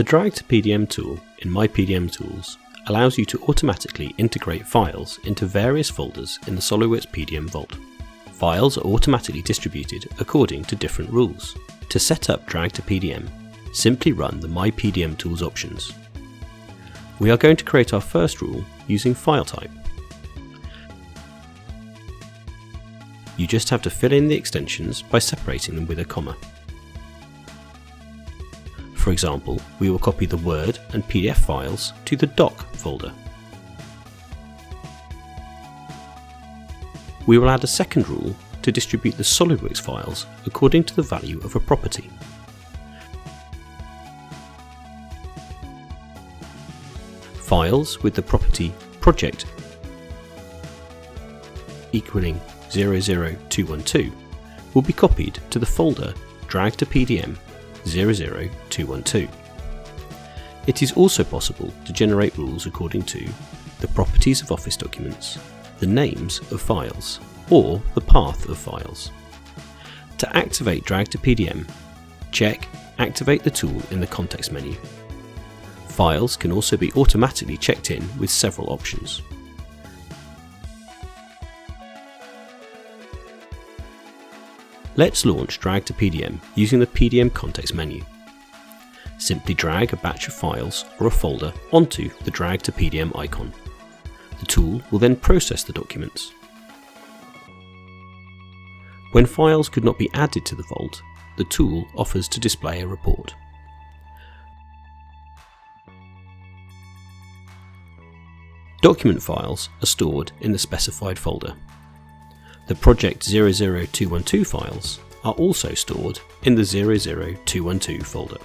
The DragToPDM tool in myPDMtools allows you to automatically integrate files into various folders in the SOLIDWORKS PDM vault. Files are automatically distributed according to different rules. To set up DragToPDM, simply run the myPDMtools options. We are going to create our first rule using file type. You just have to fill in the extensions by separating them with a comma. For example, we will copy the Word and PDF files to the Doc folder. We will add a second rule to distribute the SOLIDWORKS files according to the value of a property. Files with the property project equaling 00212 will be copied to the folder DragToPDM 00212. It is also possible to generate rules according to the properties of Office documents, the names of files, or the path of files. To activate DragToPDM, check Activate the tool in the context menu. Files can also be automatically checked in with several options. Let's launch DragToPDM using the PDM context menu. Simply drag a batch of files or a folder onto the DragToPDM icon. The tool will then process the documents. When files could not be added to the vault, the tool offers to display a report. Document files are stored in the specified folder. The project 00212 files are also stored in the 00212 folder.